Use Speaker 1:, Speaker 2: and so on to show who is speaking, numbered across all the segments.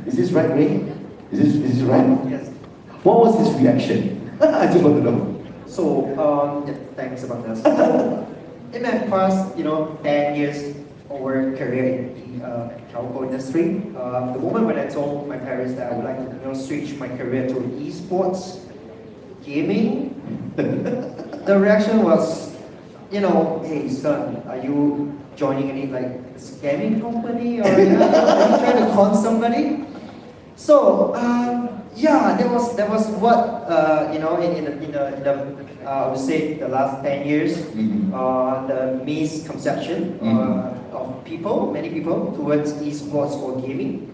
Speaker 1: Is this right, Ray? Is this right?
Speaker 2: Yes.
Speaker 1: What was his reaction? I just want to know.
Speaker 2: So, yeah, thanks about this. In my past, 10 years over career in the telco industry, the moment when I told my parents that I would like to, switch my career to esports, gaming, the reaction was, hey son, are you joining any like scamming company or are you trying to con somebody? So yeah, that was what I would say the last 10 years, the misconception many people towards esports or gaming.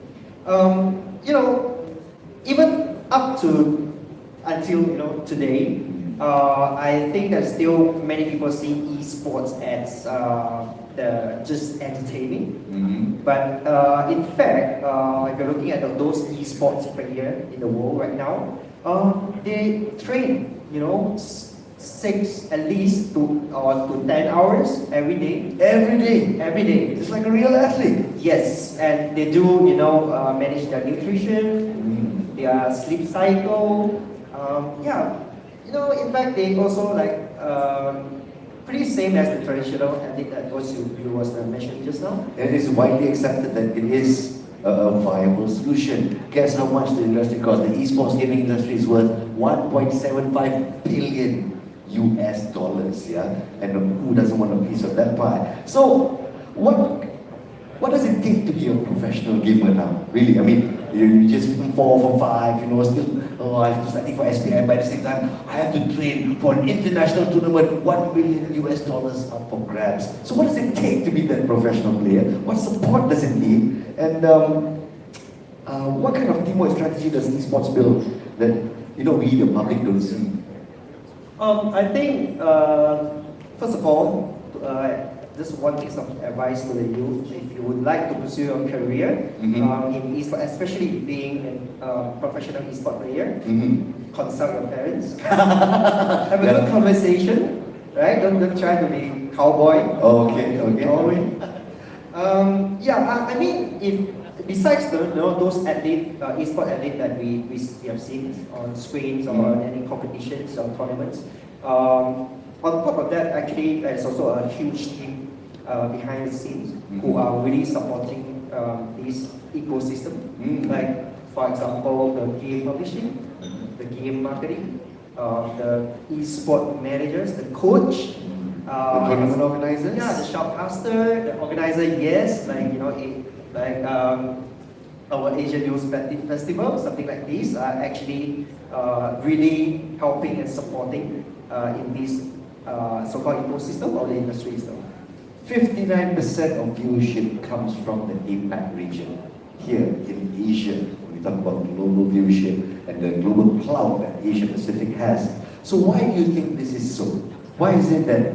Speaker 2: Even up to until today, I think that still many people see esports as the just entertaining. But in fact, if you're looking at those esports players in the world right now, they train, at least to 10 hours every day.
Speaker 1: Every day.
Speaker 2: Every day.
Speaker 1: It's like a real athlete.
Speaker 2: Yes, and they do, manage their nutrition, their sleep cycle. Yeah, in fact, they also like pretty same as the traditional athlete that you was mentioning just now.
Speaker 1: It is widely accepted that it is a viable solution. Guess how much the industry costs? The esports gaming industry is worth 1.75 billion US dollars, yeah? And who doesn't want a piece of that pie? So, what does it take to be a professional gamer now? Really, I mean, you just 4 from 5, still, I have to study for SPI, but at the same time, I have to train for an international tournament, 1 billion US dollars up for grabs. So what does it take to be that professional player? What support does it need? And what kind of teamwork strategy does esports build that, we the public don't see?
Speaker 2: I think, first of all, just one piece of advice to the youth: if you would like to pursue your career in esports, especially being a professional esports player, consult your parents. Have a good conversation, right? Don't try to be cowboy.
Speaker 1: Okay.
Speaker 2: Yeah, I mean, if besides those esports athletes that we have seen on screens or any competitions or tournaments, on top of that, actually, there's also a huge team behind the scenes who are really supporting this ecosystem. Like, for example, the game publishing, the game marketing, the esport managers, the coach,
Speaker 1: the tournament organizers.
Speaker 2: Yeah, the shoutcaster, the organizer. Yes, our Asian Youth Festival, something like this, are actually really helping and supporting in this so-called ecosystem or the industry itself.
Speaker 1: 59% of viewership comes from the APAC region, here in Asia. When we talk about global viewership and the global clout that Asia Pacific has. So why do you think this is so? Why is it that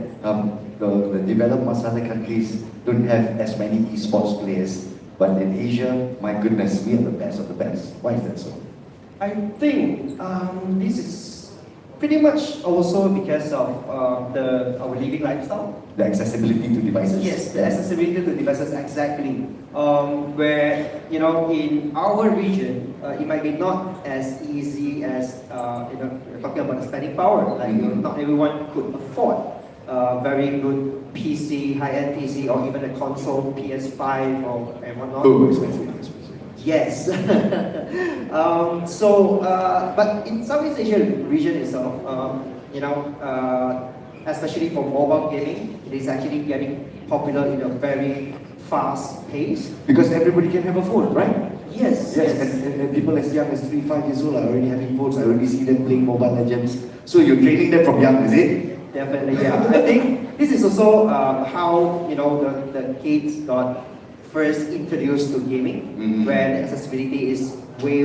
Speaker 1: the developed Masala countries don't have as many esports players, but in Asia, my goodness, we are the best of the best? Why is that so?
Speaker 2: I think this is pretty much also because of our living lifestyle.
Speaker 1: The accessibility to devices?
Speaker 2: Yes, the accessibility to devices, exactly. Where, in our region, it might be not as easy as, we're talking about the spending power. Like, not everyone could afford very good PC, high-end PC, or even a console, PS5 and whatnot.
Speaker 1: Oh, expensive.
Speaker 2: Yes. But in Southeast Asia region itself, especially for mobile gaming, it is actually getting popular in a very fast pace.
Speaker 1: Because everybody can have a phone, right?
Speaker 2: Yes.
Speaker 1: And people as young as 3-5 years old are already having phones. I already see them playing Mobile Legends. So you're training them from young, is it?
Speaker 2: Definitely, yeah. I think this is also how the kids got first introduced to gaming, where the accessibility is way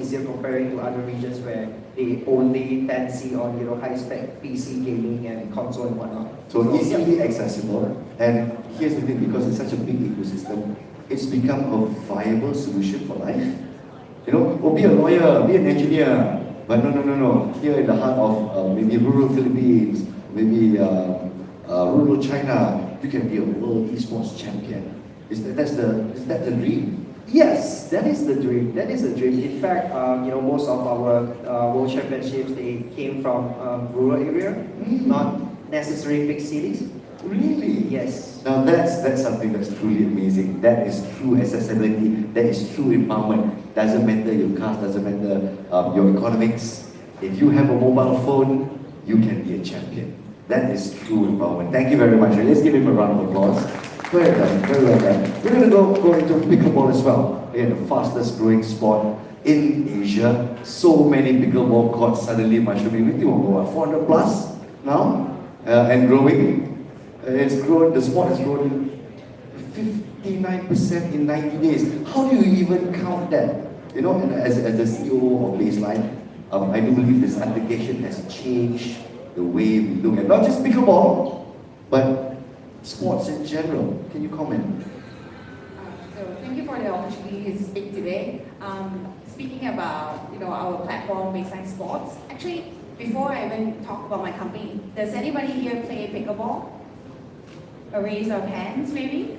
Speaker 2: easier comparing to other regions where they only fancy on high spec PC gaming and console and whatnot.
Speaker 1: So easily accessible, and here's the thing, because it's such a big ecosystem, it's become a viable solution for life. Be a lawyer, be an engineer, but no. Here in the heart of maybe rural Philippines, maybe rural China, you can be a world esports champion. Is that the dream?
Speaker 2: Yes, that is the dream. That is the dream. In fact, most of our world championships they came from rural area, not necessarily big cities.
Speaker 1: Really?
Speaker 2: Yes.
Speaker 1: Now that's something that's truly amazing. That is true accessibility. That is true empowerment. Doesn't matter your caste, doesn't matter your economics. If you have a mobile phone, you can be a champion. That is true empowerment. Thank you very much. Let's give him a round of applause. Very done, very well done. We're going to go into pickleball as well. Again, the fastest growing sport in Asia. So many pickleball courts suddenly mushrooming. We think we're 400 plus now and growing. It's grown, the sport has grown 59% in 90 days. How do you even count that? You know, and as the CEO of Baseline, I do believe this application has changed the way we look at not just pickleball, but sports in general. Can you comment?
Speaker 3: So thank you for the opportunity to speak today. Speaking about our platform Baseline Sports. Actually, before I even talk about my company, does anybody here play pickleball? A raise of hands, maybe?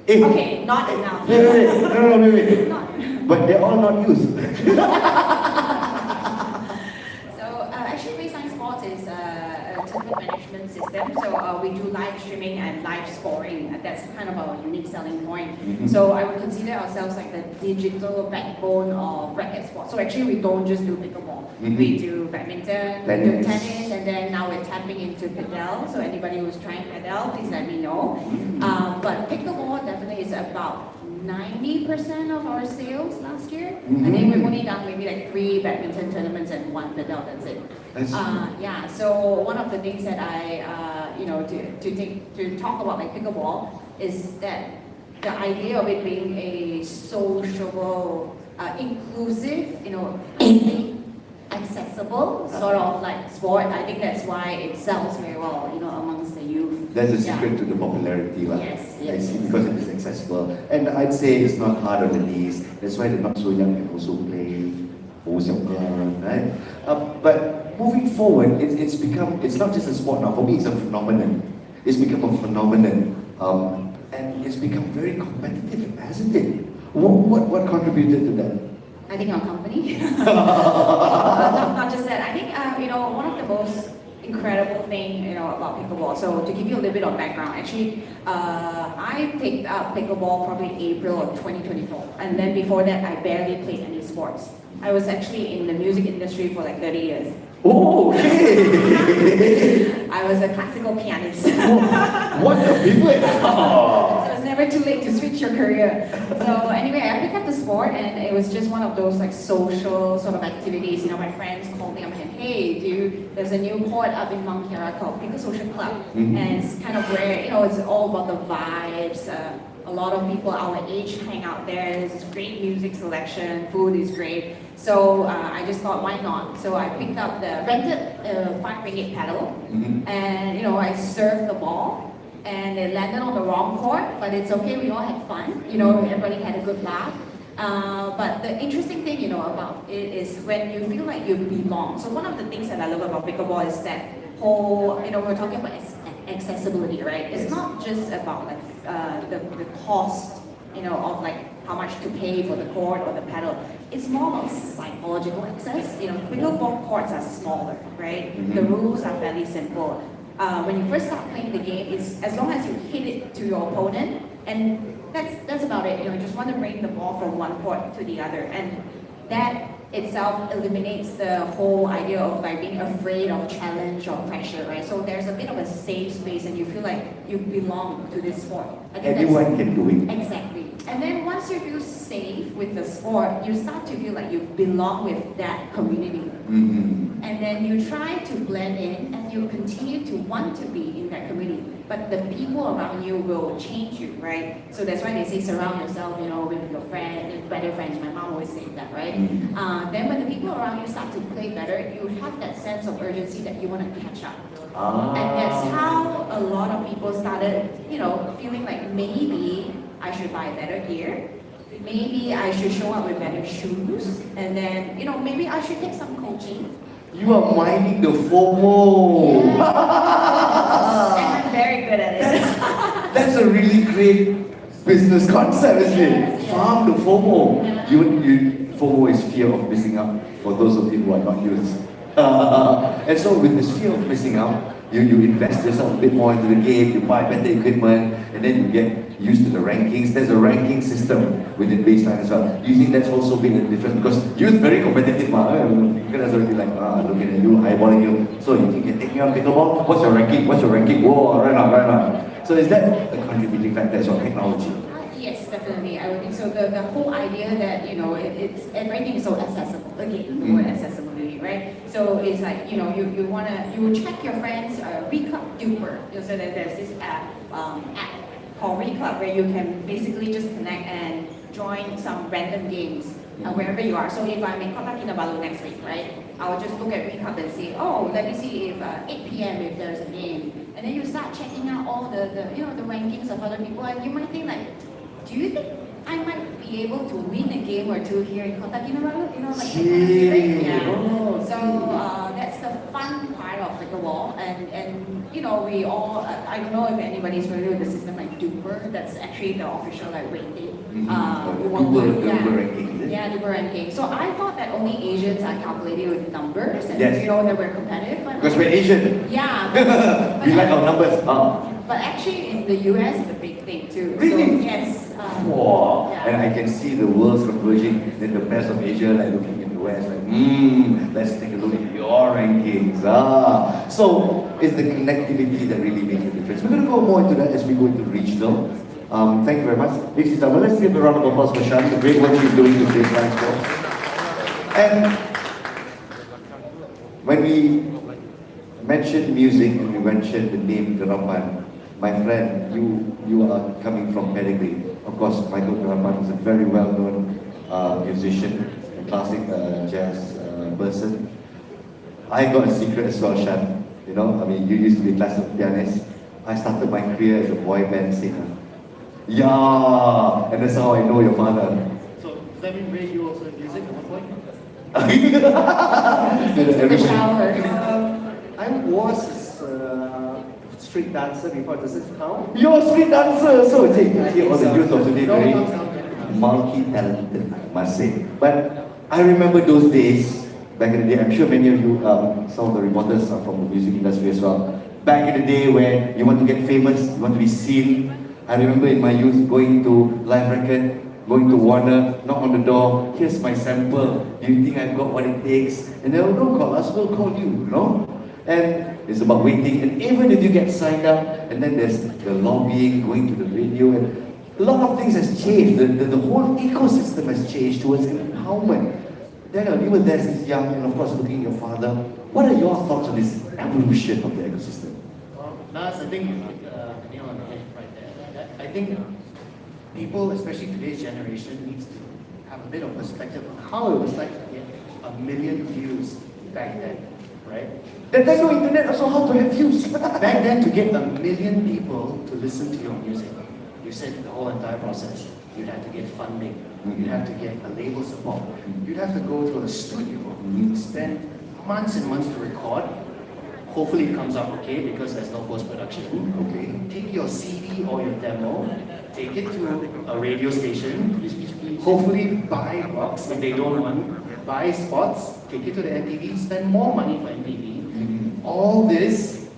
Speaker 1: Hey.
Speaker 3: Okay, not enough.
Speaker 1: Wait.
Speaker 3: Not.
Speaker 1: But they're all not youth.
Speaker 3: So actually, Baseline Sports is a tournament management system. So we do live streaming and live scoring. That's kind of our unique selling point. So I would consider ourselves like the digital backbone of racket sports. So actually, we don't just do pickleball. We do badminton, we do tennis, and then now we're tapping into padel. So anybody who's trying padel, please let me know. But pickleball definitely is about 90% of our sales last year. I think we've only done maybe like 3 badminton tournaments and 1 padel, that's it. Yeah, so one of the things that I, to talk about like pickleball is that the idea of it being a sociable, inclusive, accessible sort of like sport. I think that's why it sells very well, amongst the youth.
Speaker 1: That's the secret to the popularity,
Speaker 3: Yes.
Speaker 1: I see, because it is accessible. And I'd say it's not hard on the knees. That's why the not so young can also play, right? But moving forward, it's not just a sport now. For me, it's a phenomenon. It's become a phenomenon. And it's become very competitive, hasn't it? What contributed to that?
Speaker 3: I think our company. not just that. I think one of the most incredible thing about pickleball. So to give you a little bit of background, actually, I picked up pickleball probably April of 2024, and then before that, I barely played any sports. I was actually in the music industry for like 30 years.
Speaker 1: Oh, okay.
Speaker 3: I was a classical pianist.
Speaker 1: What a privilege!
Speaker 3: So it's never too late to switch your career. So anyway, I picked up the sport, and it was just one of those like social sort of activities. My friends called me up and hey, dude, there's a new court up in Mount Kiara called Pickle Social Club, and it's kind of where it's all about the vibes. A lot of people our age hang out there. There's this great music selection, food is great. So I just thought, why not? So I picked up rented a 5 ringgit paddle, and I served the ball, and it landed on the wrong court, but it's okay. We all had fun. Everybody had a good laugh. But the interesting thing, about it is when you feel like you belong. So one of the things that I love about pickleball is that whole, we're talking about accessibility, right? It's not just about like the cost, of like how much to pay for the court or the paddle. It's more about psychological access. Pickleball courts are smaller, right? The rules are fairly simple. When you first start playing the game, it's as long as you hit it to your opponent, and that's about it. You just want to bring the ball from one court to the other, and that itself eliminates the whole idea of like being afraid of challenge or pressure, right? So there's a bit of a safe space, and you feel like you belong to this sport. I think
Speaker 1: Everyone can do it.
Speaker 3: Exactly. And then once you feel safe with the sport, you start to feel like you belong with that community. And then you try to blend in, and you continue to want to be in that community. But the people around you will change you, right? So that's why they say surround yourself, with your friends, better friends. My mom always says that, right? Then when the people around you start to play better, you have that sense of urgency that you want to catch up. And that's how a lot of people started, feeling like maybe I should buy better gear. Maybe I should show up with better shoes. And then, maybe I should take some coaching.
Speaker 1: You are mining the FOMO.
Speaker 3: And I'm very good at it.
Speaker 1: That's a really great business concept, isn't it?
Speaker 3: Yes,
Speaker 1: Farm to FOMO.
Speaker 3: Yeah.
Speaker 1: FOMO is fear of missing out, for those of you who are not youths. And so with this fear of missing out, you invest yourself a bit more into the game, you buy better equipment, and then you get used to the rankings. There's a ranking system within Baseline as well. Do you think that's also been a difference? Because youth very competitive, you guys already like, looking at you, eyeballing you. So you think you can take me on pickleball? What's your ranking? What's your ranking? Whoa, right on. So is that a contributing factor as well, technology?
Speaker 3: Yes, definitely. I would think so. The whole idea that it's everything is so accessible. Again, the word accessibility, right? So it's like you will check your friends Reclub Duper. So that there's this app called Reclub where you can basically just connect and join some random games wherever you are. So if I'm in Kota Kinabalu next week, right? I'll just look at Reclub and say, oh, let me see if 8 p.m. if there's a game, and then you start checking out all the rankings of other people, and you might think like, do you think I might be able to win a game or two here in Kota Kinabalu? Like that kind of feeling. Yeah. So that's the fun part of pickleball, and we all. I don't know if anybody's familiar with the system like Duper. That's actually the official rating.
Speaker 1: Duper ranking, is it?
Speaker 3: Yeah, Duper ranking. So I thought that only Asians are calculated with numbers, and
Speaker 1: Yes.
Speaker 3: that we're competitive. But
Speaker 1: Because we're Asian.
Speaker 3: yeah,
Speaker 1: We like our numbers.
Speaker 3: but actually in the US it's a big thing too.
Speaker 1: Really?
Speaker 3: So yes.
Speaker 1: Wow.
Speaker 3: Yeah.
Speaker 1: And I can see the world's converging, then the best of Asia like looking in the West, like, let's take a look at your rankings. So it's the connectivity that really makes a difference. We're going to go more into that as we go into regional. Thank you very much. Ladies and gentlemen, let's give a round of applause for Shan, the great work she's doing with Baseline Sports. And when we mentioned music and we mentioned the name Kerapan, my friend, you are coming from pedigree. Of course, Michael Kerapan is a very well-known musician, a classic jazz person. I got a secret as well, Shan. You used to be a classical pianist. I started my career as a boy band singer. Yeah, and that's how I know your father.
Speaker 4: So does that mean Ray, you also in music at one point?
Speaker 3: In the shower.
Speaker 2: I was a street dancer before. Does this count?
Speaker 1: You're a street dancer, so see all the
Speaker 2: so.
Speaker 1: youth of today
Speaker 2: No,
Speaker 1: very
Speaker 2: no, no.
Speaker 1: multi-talented, I must say. But I remember those days, back in the day, I'm sure many of you, some of the reporters are from the music industry as well. Back in the day where you want to get famous, you want to be seen. I remember in my youth going to Live Record, going to Warner, knock on the door, here's my sample, do you think I've got what it takes? And they'll, don't call us, we'll call you, And it's about waiting, and even if you get signed up, and then there's the lobbying, going to the radio, and a lot of things has changed. The whole ecosystem has changed towards empowerment. Daniel, you were there since young, and of course looking at your father. What are your thoughts on this evolution of the ecosystem?
Speaker 4: Well, Nas, I think nail on the head right there. I think people, especially today's generation, needs to have a bit of perspective on how it was like to get 1 million views back then, right?
Speaker 1: There's no internet, so how to have views?
Speaker 4: Back then, to get 1 million people to listen to your music, you said the whole entire process. You'd have to get funding. You'd have to get a label support. You'd have to go to a studio, spend months and months to record. Hopefully it comes out okay because there's no post-production.
Speaker 1: Okay.
Speaker 4: Take your CD or your demo, take it to a radio station, hopefully buy a box if they don't want, buy spots, take it to the MTV, spend more money for MTV. All this,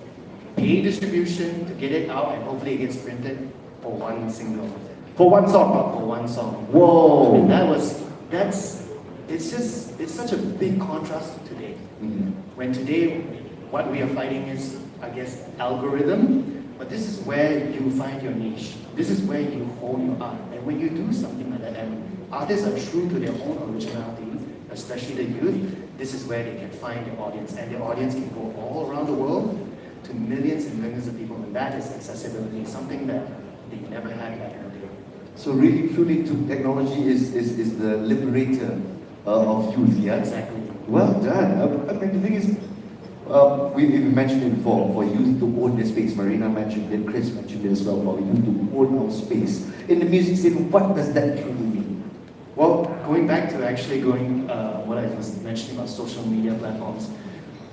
Speaker 4: pay distribution to get it out, and hopefully it gets printed for one single.
Speaker 1: For one song?
Speaker 4: For one song.
Speaker 1: Whoa!
Speaker 4: I mean, it's such a big contrast to today. When today, what we are fighting is, I guess, algorithm, but this is where you find your niche. This is where you hone your art. And when you do something like that, and artists are true to their own originality, especially the youth, this is where they can find their audience. And their audience can go all around the world to millions and millions of people. And that is accessibility, something that they never had back in the day.
Speaker 1: So really, truly, technology is the liberator of youth, yeah?
Speaker 4: Exactly.
Speaker 1: Well done. I mean, the thing is, we mentioned it before, for youth to own their space. Marina mentioned it, Chris mentioned it as well, for youth to own our space. In the music scene, what does that truly mean?
Speaker 4: Well, going back to actually what I was mentioning about social media platforms,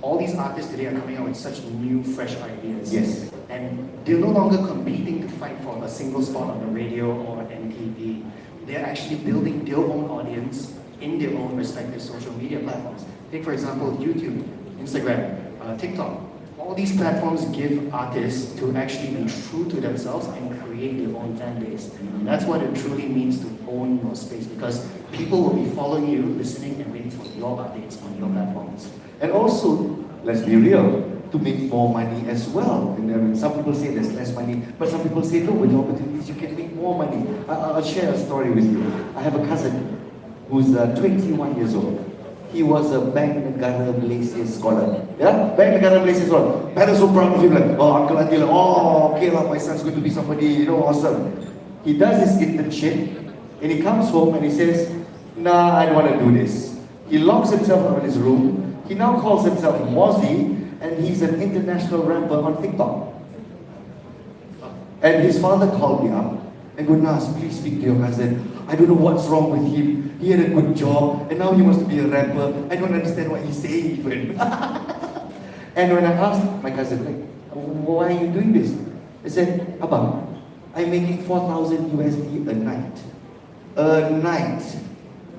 Speaker 4: all these artists today are coming out with such new, fresh ideas.
Speaker 1: Yes.
Speaker 4: And they're no longer competing to fight for a single spot on the radio or MTV. They're actually building their own audience in their own respective social media platforms. Take for example YouTube, Instagram, TikTok. All these platforms give artists to actually be true to themselves and create their own fan base. That's what it truly means to own your space, because people will be following you, listening and waiting for your updates on your platforms.
Speaker 1: And also, let's be real, to make more money as well. And I mean, some people say there's less money, but some people say, no, with opportunities you can make more money. I'll share a story with you. I have a cousin who's 21 years old. He was a Bank Negara Malaysia scholar. Yeah? Bank Negara Malaysia scholar. Parents so proud of him, like, oh, uncle, auntie, like, oh, okay, my son's going to be somebody, awesome. He does his internship, and he comes home and he says, nah, I don't want to do this. He locks himself up in his room. He now calls himself Mozzie, and he's an international rapper on TikTok. And his father called me up and Gunas, please speak to your cousin. I don't know what's wrong with him. He had a good job and now he wants to be a rapper. I don't understand what he's saying even. And when I asked my cousin, like, why are you doing this? He said, Abang, I'm making 4,000 USD a night. A night.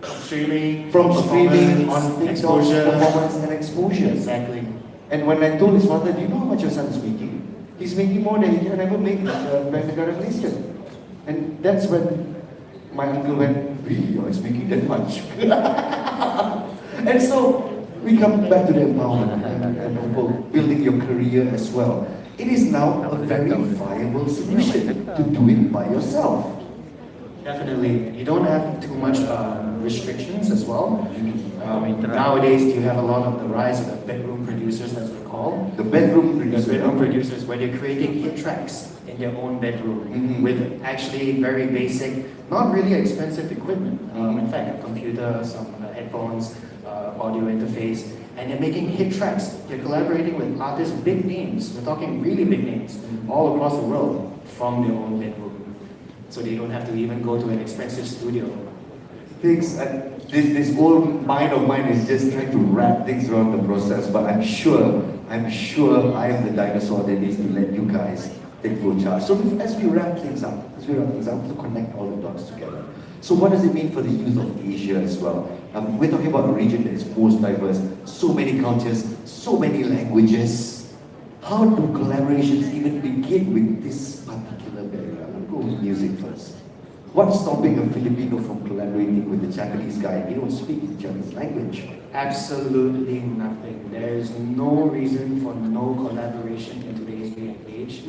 Speaker 1: From streaming on TikTok,
Speaker 4: exposure.
Speaker 1: performance and exposure.
Speaker 4: Exactly.
Speaker 1: And when I told his father, do you know how much your son is making? He's making more than he can ever make Bank Negara Malaysia. And that's when my uncle went, really, you're speaking that much? And so, we come back to the empowerment and building your career as well. It is now a very viable solution to do it by yourself.
Speaker 4: Definitely. You don't have too much restrictions as well. Nowadays, you have a lot of the rise of the bedroom producers, as we call.
Speaker 1: The bedroom
Speaker 4: The
Speaker 1: producer.
Speaker 4: bedroom producers, where they're creating hit tracks in their own bedroom with actually very basic, not really expensive equipment. In fact, a computer, some headphones, audio interface, and they're making hit tracks. They're collaborating with artists, big names. We're talking really big names all across the world from their own bedroom. So they don't have to even go to an expensive studio.
Speaker 1: Things, this old mind of mine is just trying to wrap things around the process, but I'm sure I am the dinosaur that needs to let you guys take full charge. So as we wrap things up, to connect all the dots together. So what does it mean for the youth of Asia as well? We're talking about a region that is most diverse, so many cultures, so many languages. How do collaborations even begin with this particular barrier? I'll go with music first. What's stopping a Filipino from collaborating with the Japanese guy? They don't speak each other's language.
Speaker 4: Absolutely nothing. There is no reason for no collaboration in today's day and age.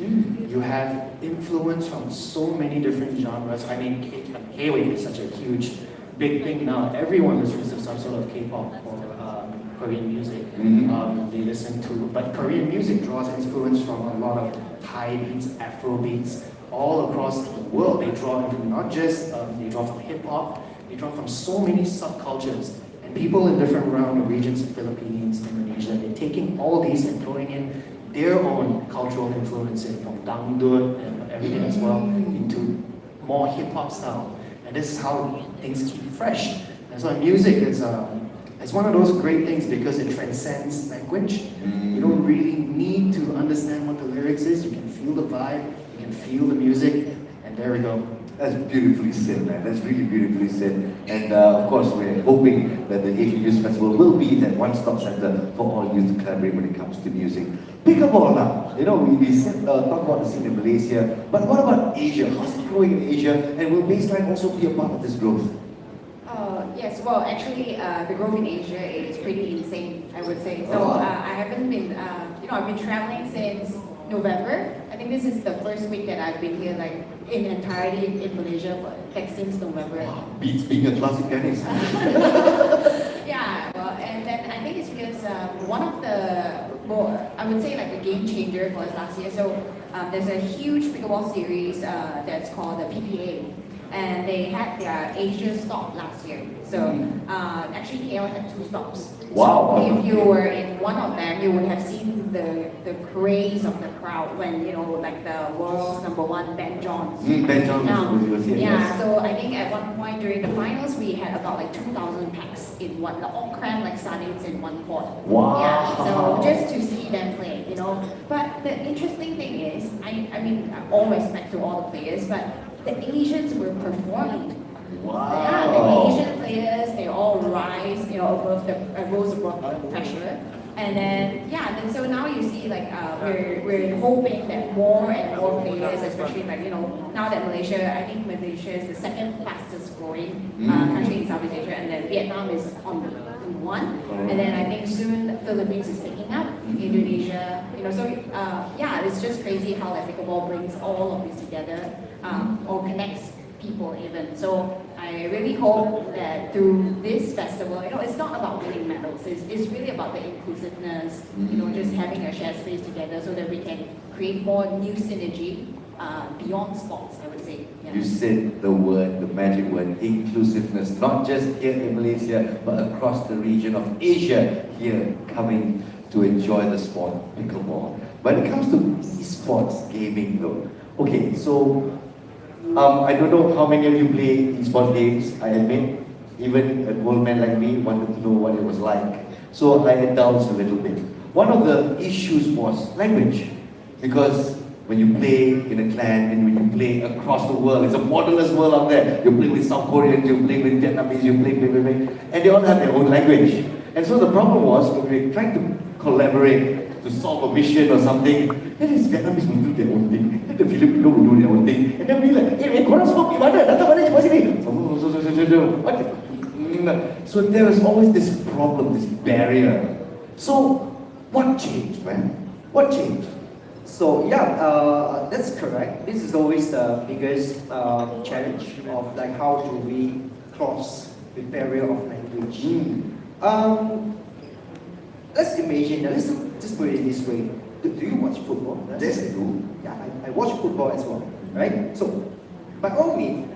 Speaker 4: You have influence from so many different genres. I mean, K-Wave is such a huge, big thing now. Everyone listens to some sort of K-pop or Korean music. They listen to, but Korean music draws influence from a lot of Thai beats, Afro beats, all across the world. They draw from not just, they draw from hip-hop, they draw from so many subcultures. And people in different around the regions, Philippines, Indonesia, they're taking all these and throwing in their own cultural influences from dangdut and everything as well into more hip-hop style. And this is how things keep fresh. And so music is it's one of those great things because it transcends language. You don't really need to understand what the lyrics is. You can feel the vibe, you can feel the music, and there we go.
Speaker 1: That's beautifully said, man. That's really beautifully said. And of course, we're hoping that the Asian Youth Festival will be that one-stop center for all youth to collaborate when it comes to music. Pick up all now. You know, we said, talk about the scene in Malaysia, but what about Asia? How's it growing in Asia? And will Baseline also be a part of this growth?
Speaker 3: Yes, well, actually, the growth in Asia is pretty insane, I would say. So I haven't been, I've been traveling since November. I think this is the first week that I've been here, like in entirety in Malaysia, since November.
Speaker 1: Wow, beats being a classic pianist.
Speaker 3: Yeah, well, and then I think it's because one of the I would say like a game changer for us last year. So there's a huge pickleball series that's called the PPA. And they had their Asia stop last year. So actually KL had 2 stops.
Speaker 1: Wow.
Speaker 3: So if you were in one of them, you would have seen the craze of the crowd when, like the world's #1 Ben Johns.
Speaker 1: Ben Johns was here,
Speaker 3: Yeah,
Speaker 1: yes.
Speaker 3: so I think at one point during the finals, we had about like 2,000 packs in one, all crammed like sardines in one court.
Speaker 1: Wow.
Speaker 3: Yeah, so just to see them play, know. But the interesting thing is, I mean, all respect to all the players, but the Asians were performing. Yeah, the
Speaker 1: Wow.
Speaker 3: Asian players, they all rise, above rose above the pressure. And then, yeah, and so now you see we're hoping that more and more players, especially now that I think Malaysia is the second fastest growing country in Southeast Asia, and then Vietnam is on one. And then I think soon the Philippines is picking up, Indonesia, so yeah, it's just crazy how pickleball brings all of this together, or connects people even. So I really hope that through this festival, it's not about winning medals. It's really about the inclusiveness, just having a shared space together so that we can create more new synergy beyond sports, I would say. Yeah.
Speaker 1: You said the magic word, inclusiveness, not just here in Malaysia, but across the region of Asia here coming to enjoy the sport pickleball. When it comes to esports gaming though, okay, so I don't know how many of you play esports games, I admit. Even an old man like me wanted to know what it was like. So I indulged a little bit. One of the issues was language. Because when you play in a clan and when you play across the world, it's a borderless world out there. You play with South Koreans, you play with Vietnamese, you play, and they all have their own language. And so the problem was when we were trying to collaborate to solve a mission or something, then these Vietnamese will do their own thing, and the Filipino will do their own thing, and then we're like, hey, korang semua pergi mana? Datang mana cepat sini? So there was always this problem, this barrier. So what changed, man? What changed?
Speaker 2: So yeah, that's correct. This is always the biggest challenge of how do we cross the barrier of language. Let's imagine, let's just put it this way. Do you watch football?
Speaker 1: Yes, I do.
Speaker 2: Yeah, I watch football as well, right? So, by all means,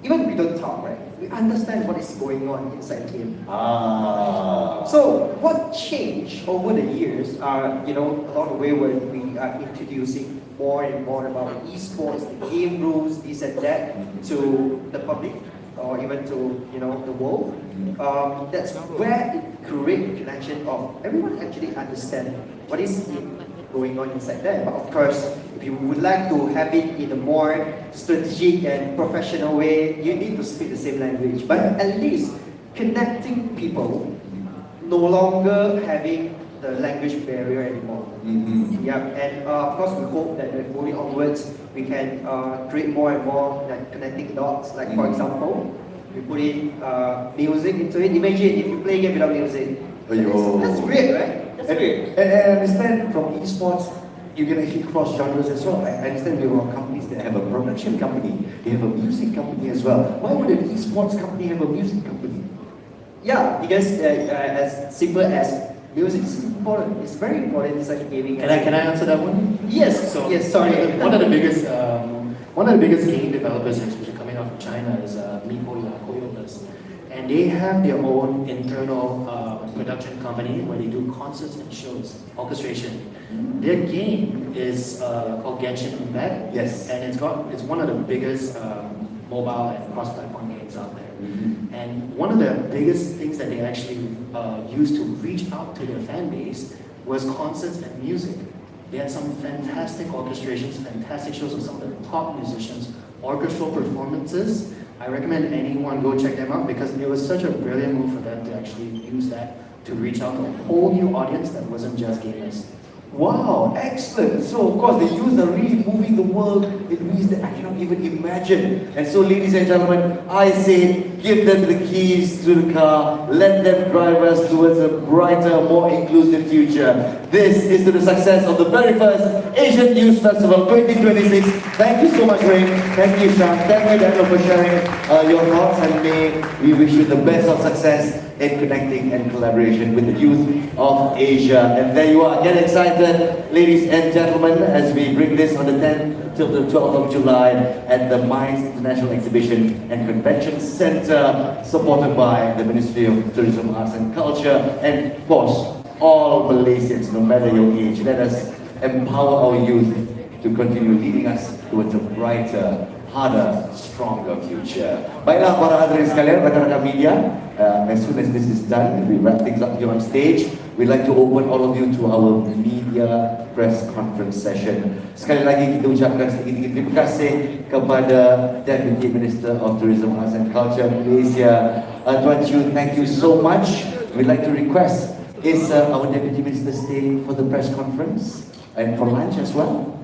Speaker 2: even if we don't talk, right, we understand what is going on inside the game. So, what changed over the years are, along the way when we are introducing more and more about esports, the game rules, this and that, to the public, or even to the world. That's where it creates a connection of everyone actually understand what is going on inside there. But of course, if you would like to have it in a more strategic and professional way, you need to speak the same language. But at least connecting people, no longer having the language barrier anymore. Yeah, and of course we hope that moving onwards we can create more and more connecting dots. Like for example, we put in music into it. Imagine if you play a game without music. That's weird, right? That's weird.
Speaker 1: And I understand from esports, you can actually cross genres as well. I understand there are companies that have a production company, they have a music company as well. Why would an esports company have a music company?
Speaker 2: Yeah, because as simple as music is important. It's very important inside gaming.
Speaker 4: Can I answer that one?
Speaker 2: Yes.
Speaker 4: So
Speaker 2: yes. Sorry.
Speaker 4: One of the biggest game developers, especially coming out from China, is MiHoYo, HoYoverse, and they have their own internal production company where they do concerts and shows, orchestration. Their game is called Genshin Impact.
Speaker 1: Yes.
Speaker 4: And it's one of the biggest mobile and cross-platform games out there. And one of the biggest things that they actually used to reach out to their fan base was concerts and music. They had some fantastic orchestrations, fantastic shows of some of the top musicians, orchestral performances. I recommend anyone go check them out because it was such a brilliant move for them to actually use that to reach out to a whole new audience that wasn't just gamers.
Speaker 1: Wow, excellent. So of course they use the really moving the world in ways that I cannot even imagine. And so ladies and gentlemen, I say give them the keys to the car, let them drive us towards a brighter, more inclusive future. This is to the success of the very first Asian Youth Festival 2026. Thank you so much, Ray. Thank you, Sean. Thank you, Daniel, for sharing your thoughts, and may we wish you the best of success in connecting and collaboration with the youth of Asia. And there you are, get excited, ladies and gentlemen, as we bring this on the 10th till the 12th of July at the Mines International Exhibition and Convention Center, supported by the Ministry of Tourism, Arts and Culture, and of course, all Malaysians, no matter your age. Let us empower our youth to continue leading us towards a brighter, harder, stronger future. Baiklah para hadirin sekalian, rakan-rakan media, as soon as this is done, we wrap things up here on stage. we'd like to open all of you to our media press conference session. Sekali lagi kita ucapkan sedikit-sedikit terima kasih kepada Deputy Minister of Tourism, Arts and Culture Malaysia, Tuan Chew. Thank you so much. We'd like to request, is our Deputy Minister staying for the press conference and for lunch as well?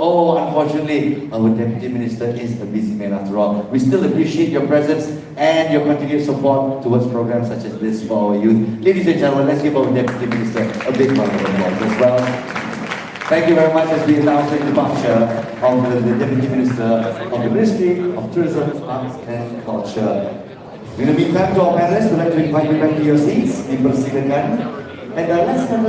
Speaker 1: Oh, unfortunately, our Deputy Minister is a busy man after all. We still appreciate your presence and your continued support towards programs such as this for our youth. Ladies and gentlemen, let's give our Deputy Minister a big round of applause as well. Thank you very much as we announce the departure of the Deputy Minister of the Ministry of Tourism, Arts and Culture. In the meantime, to our panelists, we'd like to invite you back to your seats. Dipersilakan. And let's have a